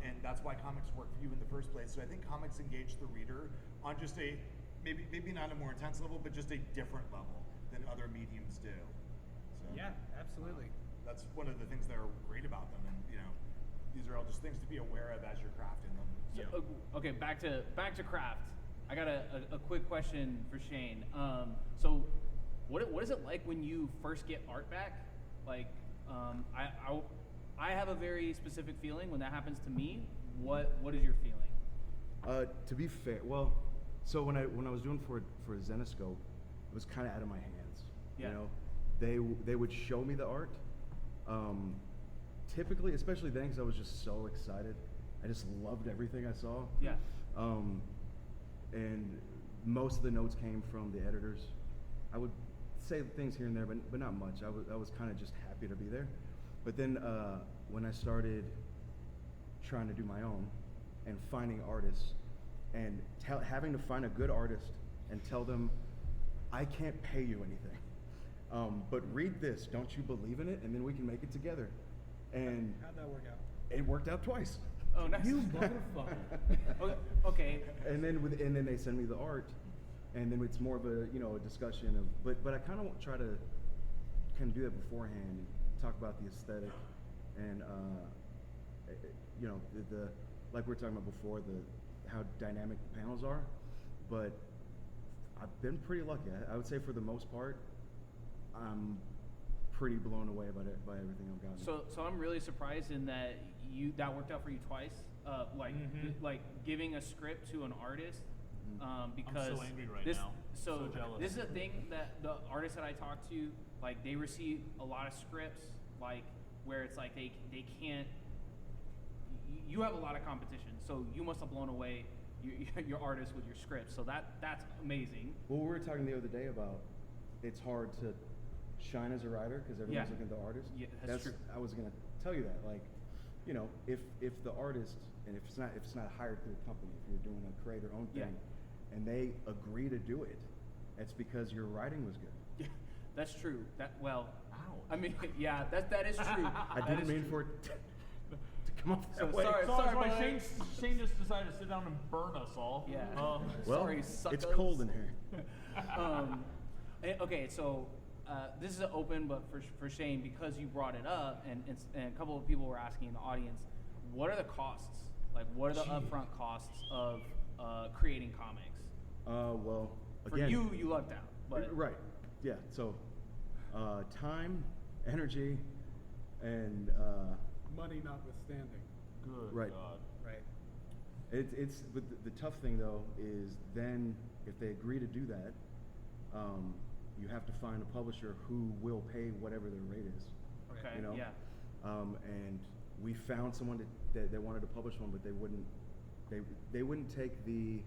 And that's why comics work for you in the first place. So I think comics engage the reader on just a, maybe not a more intense level, but just a different level than other mediums do. So, Yeah, absolutely. that's one of the things that are great about them, and these are all just things to be aware of as you're crafting them. So, okay, back to craft. I got a quick question for Shane. So, what is it like when you first get art back? Like, I have a very specific feeling when that happens to me. What is your feeling? To be fair, well, so when I was doing for Zenoscope, it was kind of out of my hands. Yeah. You know, they would show me the art. Typically, especially then, because I was just so excited. I just loved everything I saw. Yeah. And most of the notes came from the editors. I would say things here and there, but not much. I was kind of just happy to be there. But then when I started trying to do my own and finding artists and having to find a good artist and tell them, I can't pay you anything, but read this, don't you believe in it? And then we can make it together. And How'd that work out? it worked out twice. Oh, nice. You motherfucker. Okay. And then they send me the art, and then it's more of a a discussion of. But I kind of try to kind of do that beforehand and talk about the aesthetic, and the like we were talking about before, how dynamic the panels are. But I've been pretty lucky. I would say for the most part, I'm pretty blown away by everything I've gotten. So I'm really surprised in that that worked out for you twice. Like giving a script to an artist, because I'm so angry right this, now. So So jealous. this is a thing that the artists that I talk to, like, they receive a lot of scripts, like, where it's like they can't. You have a lot of competition, so you must have blown away your artist with your script. So that's amazing. Well, we were talking the other day about it's hard to shine as a writer because everyone's Yeah. looking at the artist. Yeah, that's true. I was gonna tell you that, like, if the artist, and if it's not hired through a company, if you're doing a creator-owned Yeah. thing, and they agree to do it, it's because your writing was good. Yeah, that's true. I Ouch. mean, yeah, that is true. I That didn't is mean true. for it to come off So that way. sorry, So that's why brother. Shane just decided to sit down and burn us all. Yeah. Well, Sorry, it's suckos. cold in here. Okay, so this is open, but for Shane, because you brought it up, and a couple of people were asking in the audience, what are the costs? Like, what are the upfront costs of creating comics? Well, For again, you lucked out, but right, yeah. So, time, energy, and Money notwithstanding. Good Right. God. Right. it's but the tough thing though is then if they agree to do that, you have to find a publisher who will pay whatever their rate is. okay, You know? yeah, And we found someone that wanted to publish one, but they wouldn't take the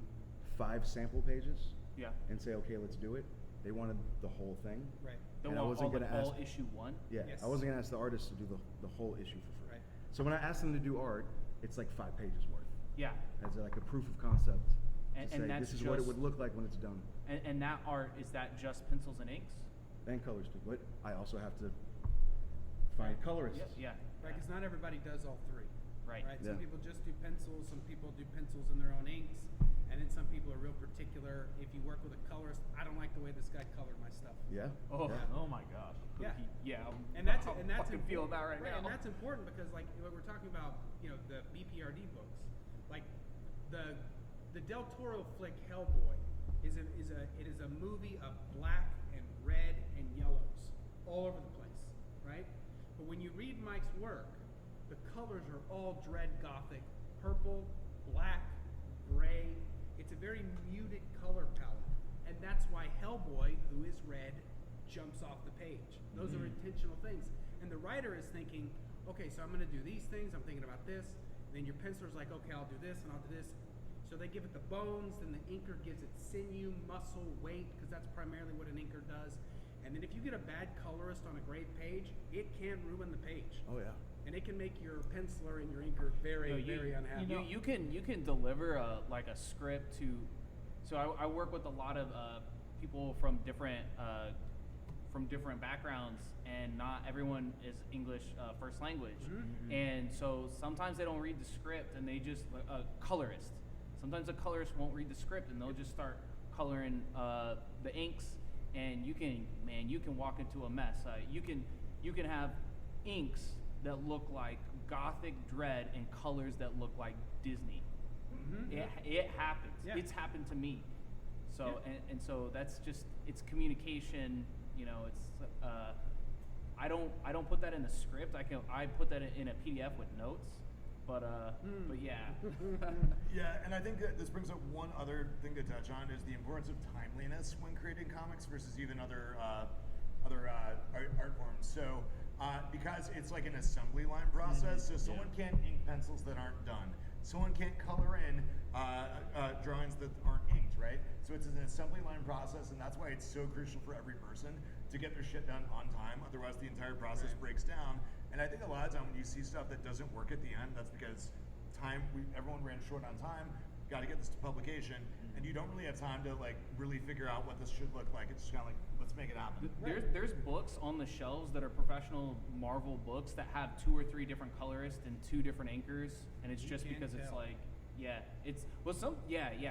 5 sample pages yeah. and say, okay, let's do it. They wanted the whole thing. Right. They And I want wasn't all, gonna all ask- issue 1. Yeah, Yes. I wasn't gonna ask the artist to do the whole issue for free. Right. So when I asked them to do art, it's like 5 pages worth. Yeah, As like a proof of concept And- to and say that's this is what it just- would look like when it's done. and that art, is that just pencils and inks? And colors too, but I also have to find colorists. Yeah, Right, because not everybody does all 3. Right. Some Yeah. people just do pencils, some people do pencils in their own inks, and then some people are real particular. If you work with a colorist, I don't like the way this guy colored my stuff. Yeah. Oh. Yeah. Oh my gosh. Yeah. Yeah, And that's how and that's fucking feel about important, right now. And that's important because like what we're talking about, the BPRD books, like the Del Toro flick Hellboy is a movie of black and red and yellows all over the place, right? But when you read Mike's work, the colors are all dread gothic, purple, black, gray. It's a very muted color palette, and that's why Hellboy, who is red, jumps off the page. Those are intentional things. And the writer is thinking, okay, so I'm going to do these things, I'm thinking about this. Then your penciler's like, okay, I'll do this and I'll do this. So they give it the bones, then the inker gives it sinew, muscle, weight, because that's primarily what an inker does. And then if you get a bad colorist on a great page, it can ruin the page. Oh yeah. And it can make your penciler and your inker very, very unhappy. You can deliver a script to. So I work with a lot of people from different backgrounds, and not everyone is English first language. And so sometimes they don't read the script, and they just colorist. Sometimes a colorist won't read the script, and they'll just start coloring the inks, and you can walk into a mess. You can have inks that look like gothic dread and colors that look like Disney. It happens. Yeah. It's happened to me. So Yeah. and so that's just, it's communication. It's I don't put that in the script. I put that in a PDF with notes. But yeah. Yeah, and I think that this brings up one other thing to touch on is the importance of timeliness when creating comics versus even other art forms. So because it's like an assembly line process, so someone can't ink pencils that aren't done. Someone can't color in drawings that aren't inked, right? So it's an assembly line process, and that's why it's so crucial for every person to get their shit done on time. Otherwise, the entire process breaks down. And I think a lot of time when you see stuff that doesn't work at the end, that's because everyone ran short on time. Got to get this to publication, and you don't really have time to like really figure out what this should look like. It's just kind of like, let's make it happen. There's books on the shelves that are professional Marvel books that have 2 or 3 different colorists and 2 different inkers, and it's just can't because it's tell. like,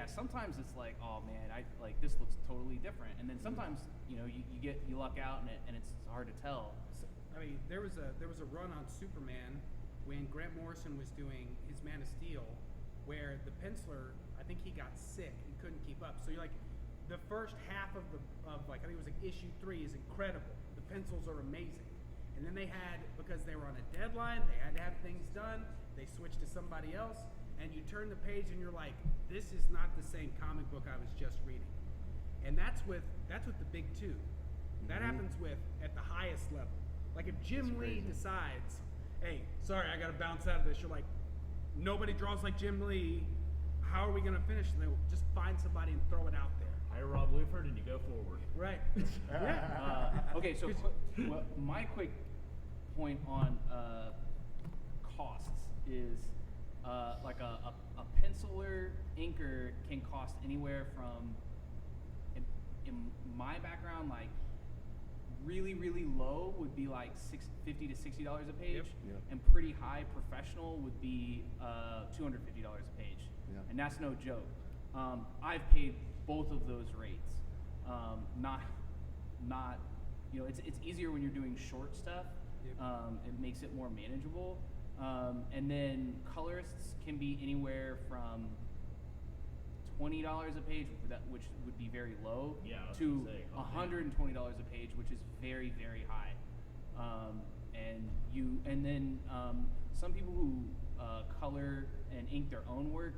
sometimes it's like, oh man, I like this looks totally different, and then sometimes you luck out and it's hard to tell. I mean, there was a run on Superman when Grant Morrison was doing his Man of Steel, where the penciler, I think he got sick and couldn't keep up. So you're like, the first half of I think it was like issue 3 is incredible. The pencils are amazing, and then they had, because they were on a deadline, they had to have things done. They switched to somebody else, and you turn the page and you're like, this is not the same comic book I was just reading. And that's with the big 2. That happens at the highest level. Like if Jim Lee decides, hey, sorry, I got to bounce out of this. You're like, nobody draws like Jim Lee. How are we going to finish? And they will just find somebody and throw it out there. Hire Rob Liefeld and you go forward. Right. Yeah. Okay, so my quick point on costs is like a penciler inker can cost anywhere from, in my background, like really, really low would be like $50 to $60 a page, Yep. and pretty high professional would be $250 a page, Yeah. and that's no joke. I've paid both of those rates. Not, it's easier when you're doing short stuff. It makes it more manageable. And then colorists can be anywhere from $20 a page, which would be very low, Yeah, I was to gonna say, $120 a page, which is very, very high. And then some people who color and ink their own work,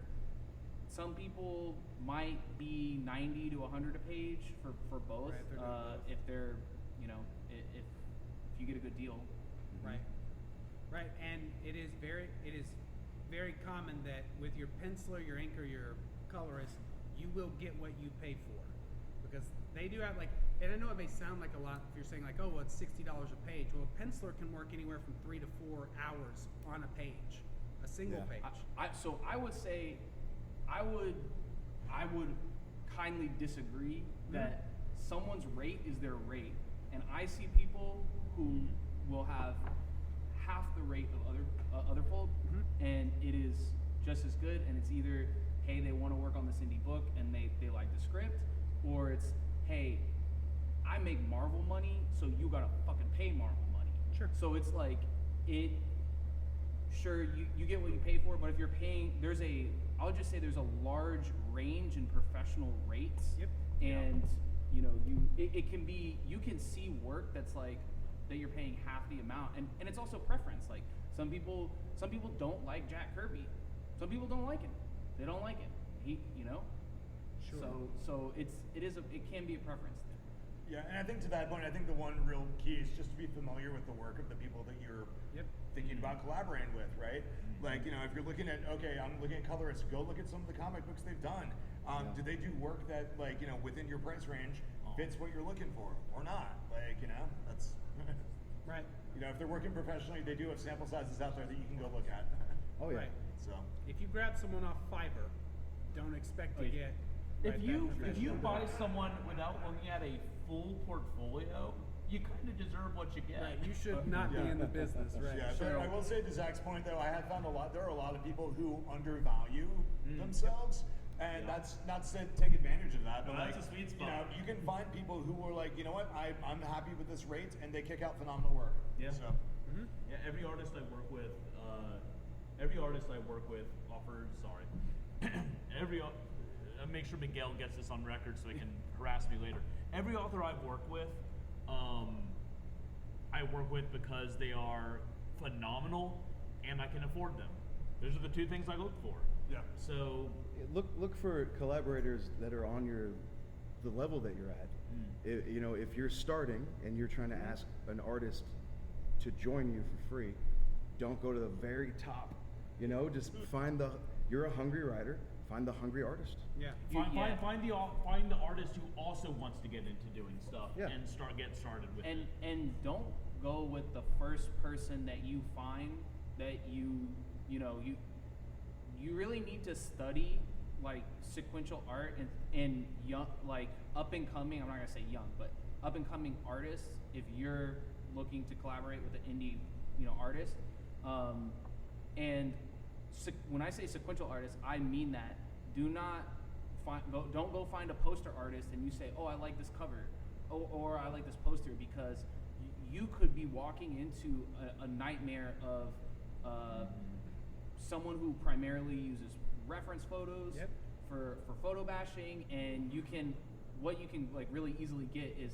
some people might be 90 to 100 a page for both. Right, if they're doing both. If they're, if you get a good deal. Right. Right, and it is very common that with your penciler, your inker, your colorist, you will get what you pay for, because they do have and I know it may sound like a lot if you're saying like, oh, well, it's $60 a page. Well, a penciler can work anywhere from 3 to 4 hours on a page, a single Yeah. page. So I would say, I would kindly disagree that someone's rate is their rate, and I see people who will have half the rate of other folk, and it is just as good. And it's either, hey, they want to work on this indie book and they like the script, or it's, hey, I make Marvel money, so you gotta fucking pay Marvel money. Sure. So it's like sure, you get what you pay for, but if you're paying, I'll just say there's a large range in professional rates. Yep. And it can be, you can see work that's like, that you're paying half the amount, and it's also preference. Like some people don't like Jack Kirby, some people don't like him. They don't like him. Sure. So it can be a preference thing. Yeah, and I think to that point, I think the one real key is just to be familiar with the work of the people that you're thinking about collaborating with, right? Like, if you're looking at, I'm looking at colorists, go look at some of the comic books they've done. Do they do work that, within your price range fits what you're looking for or not? That's... Right. If they're working professionally, they do have sample sizes out there that you can go look at. Oh yeah. Right. So... If you grab someone off Fiverr, don't expect to get. If you professional buy work. someone without looking at a full portfolio, you kind of deserve what you get. Right, you should not be in the business, right? Yeah, but I will say to Zach's point though, I have found there are a lot of people who undervalue themselves, and that's not to take advantage of that, but No, that's a sweet spot. you can find people who are like, you know what, I'm happy with this rate, and they kick out phenomenal work. Yeah. So. Yeah, every artist I work with offers. Make sure Miguel gets this on record so he can harass me later. Every author I've worked with, I work with because they are phenomenal and I can afford them. Those are the two things I look for. Yeah. So Look for collaborators that are on the level that you're at. If you're starting and you're trying to ask an artist to join you for free, don't go to the very top. Just you're a hungry writer, find the hungry artist. Yeah. find the artist who also wants to get into doing stuff Yeah. and get started with it. And don't go with the first person that you find that you really need to study like sequential art and young, like up and coming, I'm not gonna say young, but up and coming artists, if you're looking to collaborate with an indie artist. When I say sequential artists, I mean that. Don't go find a poster artist and you say, oh, I like this cover, or I like this poster, because you could be walking into a nightmare of someone who primarily uses reference photos for photo bashing, and what you can like really easily get is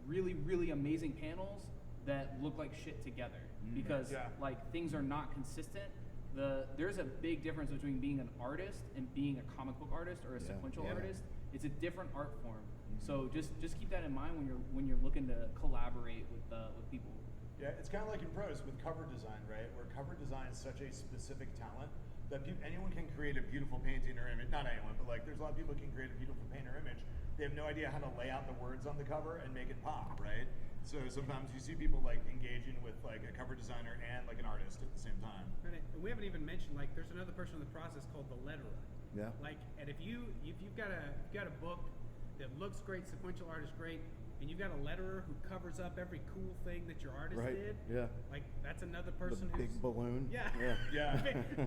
really, really amazing panels that look like shit together, because like things are not consistent. There's a big difference between being an artist and being a comic book artist or a sequential artist. It's a different art form. So just keep that in mind when you're looking to collaborate with people. Yeah, it's kind of like in prose with cover design, right? Where cover design is such a specific talent that anyone can create a beautiful painting or image. Not anyone, but like there's a lot of people who can create a beautiful paint or image. They have no idea how to lay out the words on the cover and make it pop, right? So sometimes you see people like engaging with like a cover designer and like an artist at the same time. And we haven't even mentioned like there's another person in the process called the letterer. Yeah. Like, and if you've got a book that looks great, sequential art is great, and you've got a letterer who covers up every cool thing that your artist Right, did. yeah. Like that's another The person who's big balloon. Yeah. Yeah.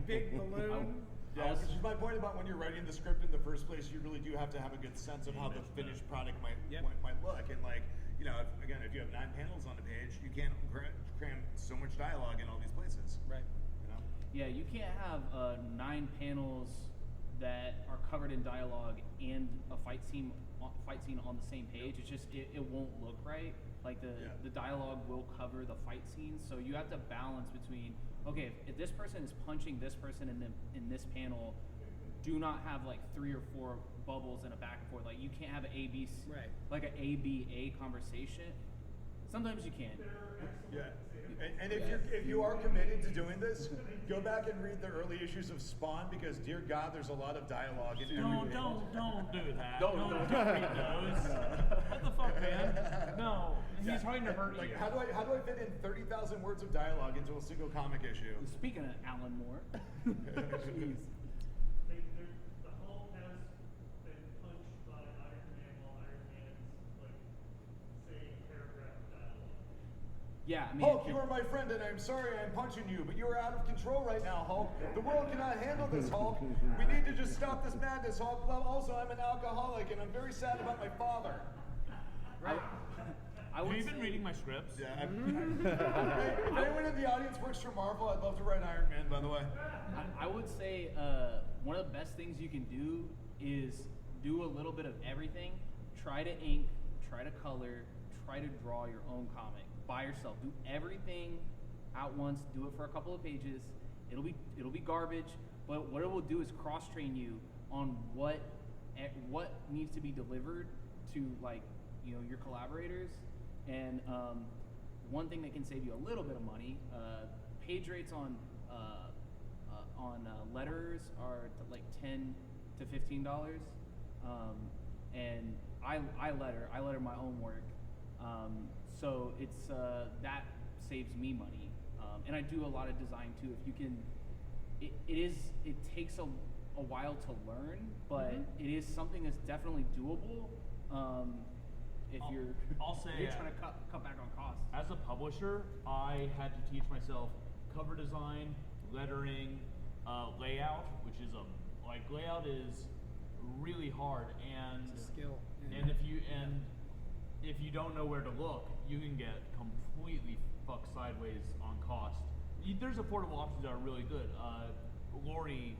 big balloon. Yeah, which is my point about when you're writing the script in the first place, you really do have to have a good sense of how the finished product might look. And like, you know, if you have 9 panels on a page, you can't cram so much dialogue in all these places. Right. You know? Yeah, you can't have 9 panels that are covered in dialogue and a fight scene on the same page. It's just it won't look right. Like the dialogue will cover the fight scenes, so you have to balance between, okay, if this person is punching this person in this panel, do not have like 3 or 4 bubbles and a back and forth. Like you can't have an like an ABA conversation. Sometimes you can. Yeah. And if you are committed to doing this, go back and read the early issues of Spawn, because dear God, there's a lot of dialogue in every page. Don't do that. Don't read those. What the fuck, man? No, he's trying to hurt Like, you. how do I fit in 30,000 words of dialogue into a single comic issue? Speaking of Alan Moore, jeez. The Hulk has been punched by Iron Man while Iron Man's like saying paragraph dialogue. Yeah, I mean, Hulk, you are my friend, and I'm sorry I'm punching you, but you are out of control right now, Hulk. The world cannot handle this, Hulk. We need to just stop this madness, Hulk. Well, also, I'm an alcoholic, and I'm very sad about my father. I Have would you say, been reading my scripts? Yeah. If anyone in the audience works for Marvel, I'd love to write Iron Man, by the way. I would say one of the best things you can do is do a little bit of everything. Try to ink, try to color, try to draw your own comic by yourself. Do everything at once. Do it for a couple of pages. It'll be garbage, but what it will do is cross train you on what needs to be delivered to, like, you know, your collaborators. And one thing that can save you a little bit of money, page rates on letterers are like $10 to $15, and I letter my own work, so it's that saves me money, and I do a lot of design too. If you can, it takes a while to learn, but it is something that's definitely doable. If you're trying to cut back on costs. As a publisher, I had to teach myself cover design, lettering, layout, which is layout is really hard, and It's a skill. And if you don't know where to look, you can get completely fucked sideways on cost. There's affordable options that are really good. Lori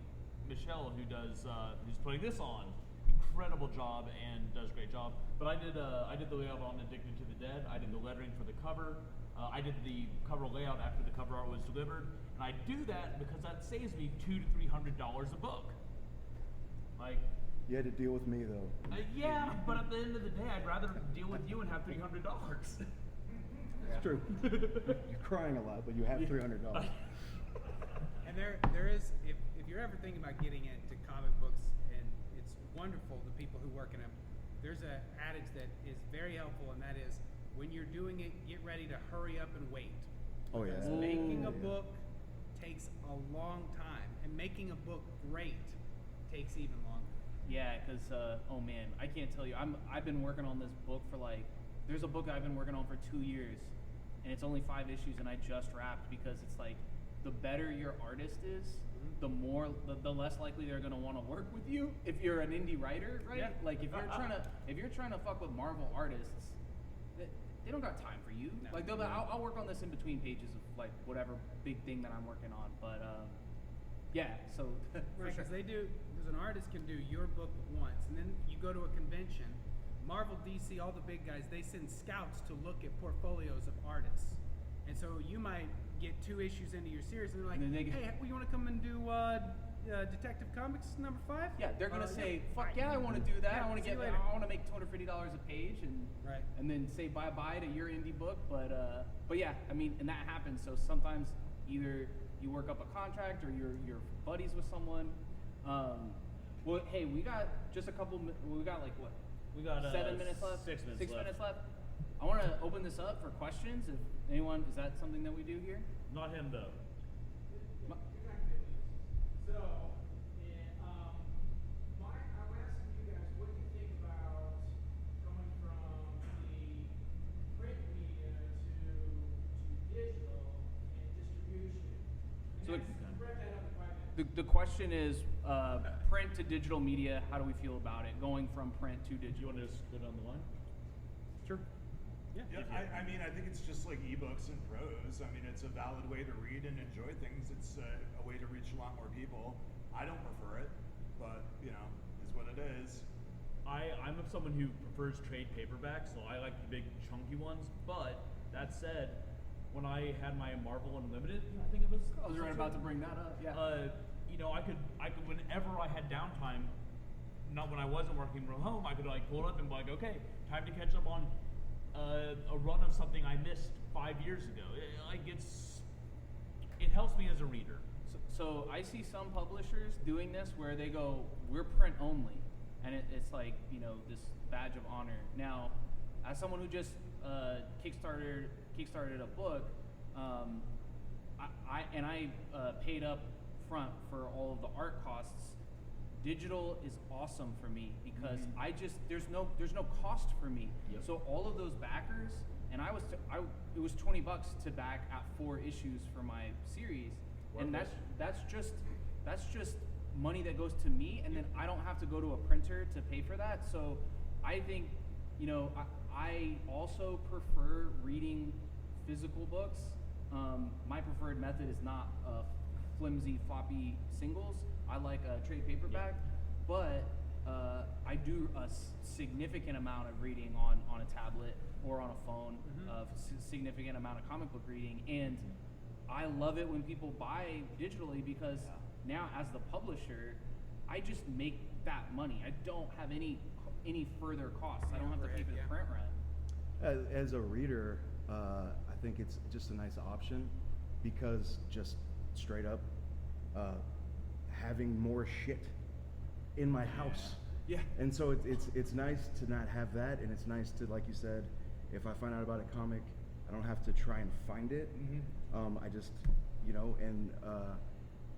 Michelle, who's putting this on, incredible job and does a great job. But I did the layout on Addicted to the Dead. I did the lettering for the cover. I did the cover layout after the cover art was delivered, and I do that because that saves me $200 to $300 a book. Like, You had to deal with me though. yeah, but at the end of the day, I'd rather deal with you and have $300. It's true. You're crying a lot, but you have $300. And there is, if you're ever thinking about getting into comic books, and it's wonderful, the people who work in them, there's an adage that is very helpful, and that is, when you're doing it, get ready to hurry up and wait. Oh yeah. Because making a book takes a long time, and making a book great takes even longer. Yeah, because oh man, I can't tell you. I've been working on this book for there's a book I've been working on for 2 years, and it's only 5 issues, and I just wrapped, because it's like, the better your artist is, the less likely they're gonna want to work with you if you're an indie writer, right? Yeah. Like if you're trying to fuck with Marvel artists, they don't got time for you. No. Like they'll be, I'll work on this in between pages of like whatever big thing that I'm working on, but yeah. So for Right, sure. because because an artist can do your book once, and then you go to a convention. Marvel, DC, all the big guys, they send scouts to look at portfolios of artists. And so you might get 2 issues into your series, and they're like, And then hey, you want to come and do Detective Comics number 5? Yeah, they're gonna say, "Fuck yeah, I want to do that. Yeah, I want to see you get, later." I want to make $250 a page, and Right. and then say bye bye to your indie book." But yeah, I mean, and that happens. So sometimes either you work up a contract or you're buddies with someone. Well, hey, we got just a couple. We got like what? We got 7 minutes left. 6 minutes 6 left. minutes left. I want to open this up for questions. If anyone, is that something that we do here? Not him though. So, I'm asking you guys, what do you think about going from the The question is, print to digital media. How do we feel about it? Going from print to Do you digital. want to just go down the line? Sure. Yeah. Yeah, I mean, I think it's just like ebooks and prose. I mean, it's a valid way to read and enjoy things. It's a way to reach a lot more people. I don't prefer it, but you know, is what it is. I'm someone who prefers trade paperbacks, so I like the big chunky ones. But that said, when I had my Marvel Unlimited, I think it was. I was right about to bring that up. Yeah. You know, I could whenever I had downtime, not when I wasn't working from home, I could like pull it up and be like, okay, time to catch up on a run of something I missed 5 years ago. It helps me as a reader. So I see some publishers doing this where they go, we're print only, and it's like, you know, this badge of honor. Now, as someone who just kickstarted a book, I paid up front for all of the art costs. Digital is awesome for me because there's no cost for me. Yep. So all of those backers, and it was $20 to back at 4 issues for my series, and that's just money that goes to me, and then I don't have to go to a printer to pay for that. So I think, you know, I also prefer reading physical books. My preferred method is not flimsy, floppy singles. I like a trade paperback, but I do a significant amount of reading on a tablet or on a phone, significant amount of comic book reading, and I love it when people buy digitally because now as the publisher, I just make that money. I don't have any further costs. I don't have to pay for the print rent. As a reader, I think it's just a nice option because just straight up having more shit in my house. Yeah. And so it's nice to not have that, and it's nice to, like you said, if I find out about a comic, I don't have to try and find it. I just, you know, and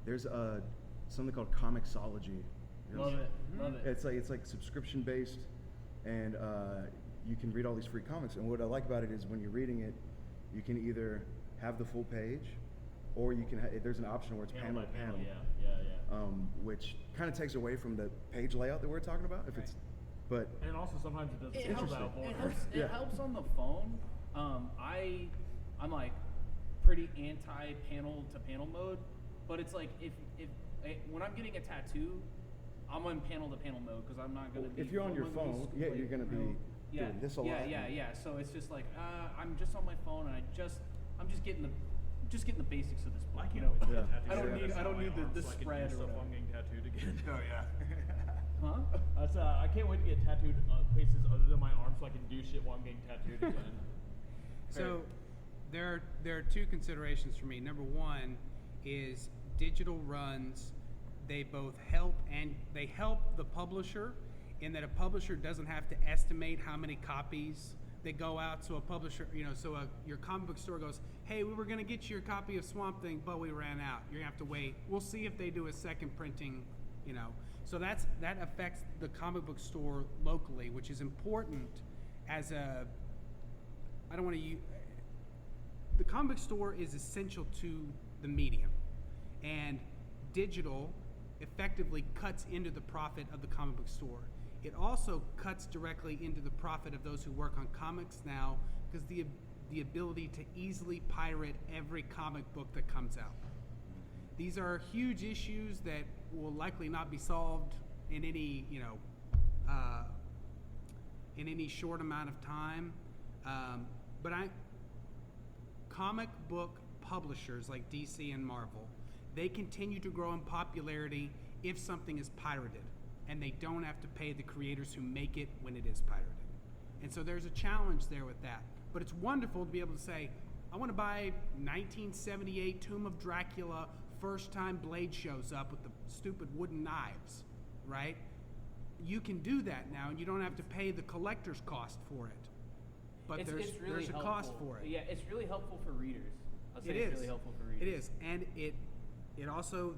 there's something called Comixology. Love it. It's like subscription based, and you can read all these free comics. And what I like about it is when you're reading it, you can either have the full page, or you can. There's an option where it's panel to panel. Yeah. Which kind of takes away from the page layout that we're talking about. If it's, but And also sometimes it doesn't It switch helps, about it more. helps, Yeah. it helps on the phone. I'm like pretty anti panel to panel mode, but it's like if when I'm getting a tattoo, I'm on panel to panel mode because I'm not gonna be. if you're on your phone, yeah, you're gonna be doing this a lot. Yeah. So it's just like I'm just on my phone and I'm just getting the basics of this book. I can't you know? wait to get Yeah. tattooed. I don't need the so I can spread do or stuff whatever. while I'm getting tattooed again. Oh yeah. Huh? I can't wait to get tattooed places other than my arm so I can do shit while I'm getting tattooed again. So there are 2 considerations for me. Number 1 is digital runs. They both help the publisher in that a publisher doesn't have to estimate how many copies that go out. So a publisher, you know, your comic book store goes, hey, we were going to get you your copy of Swamp Thing, but we ran out. You're going to have to wait. We'll see if they do a second printing, you know. So that affects the comic book store locally, which is important as a, I don't want to use, the comic book store is essential to the medium, and digital effectively cuts into the profit of the comic book store. It also cuts directly into the profit of those who work on comics now, because the ability to easily pirate every comic book that comes out. These are huge issues that will likely not be solved in any, you know, in any short amount of time. But comic book publishers like DC and Marvel, they continue to grow in popularity if something is pirated, and they don't have to pay the creators who make it when it is pirated. And so there's a challenge there with that. But it's wonderful to be able to say, I want to buy 1978 Tomb of Dracula, first time Blade shows up with the stupid wooden knives, right? You can do that now, and you don't have to pay the collector's cost for it. But there's a cost for it. Yeah, it's really helpful for readers. I'll say It it's is. really helpful for readers. It is, and it also,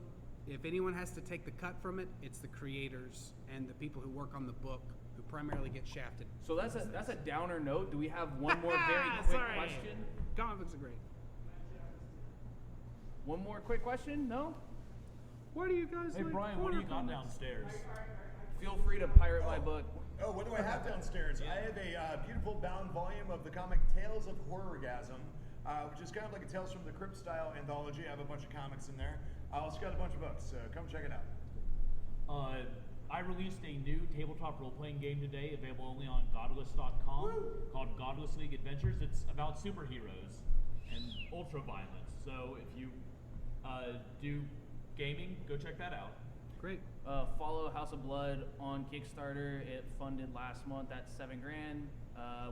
if anyone has to take the cut from it, it's the creators and the people who work on the book who primarily get shafted. So that's a downer note. Do we have one more very quick question? Comic books are great. One more quick question? No? Why do you guys Hey like Brian, what do you horror got comics? downstairs? Feel free to pirate my book. Oh, what do I have downstairs? I have a beautiful bound volume of the comic Tales of Horrorgasm, which is kind of like a Tales from the Crypt style anthology. I have a bunch of comics in there. I also got a bunch of books, so come check it out. I released a new tabletop role-playing game today, available only on godless.com, called Godless League Adventures. It's about superheroes and ultra-violence. So if you do gaming, go check that out. Great. Follow House of Blood on Kickstarter. It funded last month at $7,000.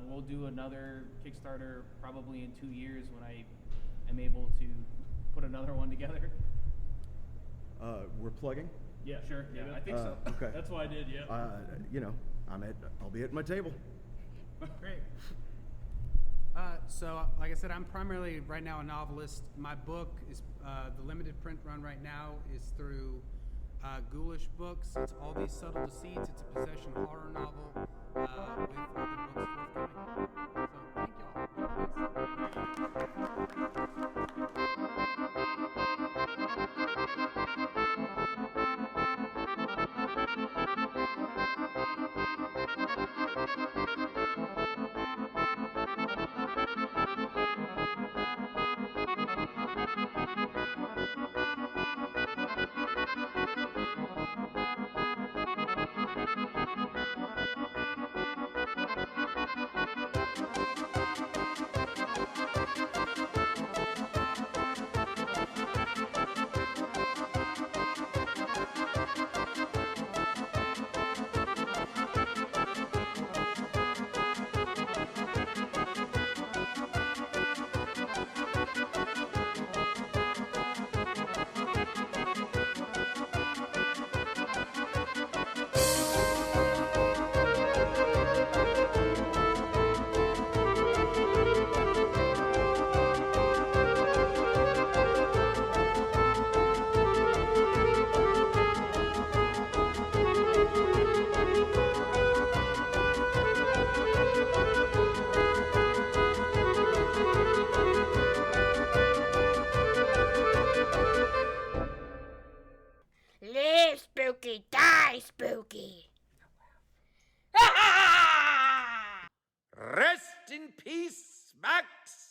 We'll do another Kickstarter probably in 2 years when I am able to put another one together. We're plugging. Yeah, sure. Yeah, I think so. Okay. That's what I did. Yeah. You know, I'll be at my table. Great. So, like I said, I'm primarily right now a novelist. My book is the limited print run right now is through Ghoulish Books. It's All These Subtle Deceits. It's a possession horror novel with other books forthcoming. Live spooky, die spooky. Rest in peace, Max.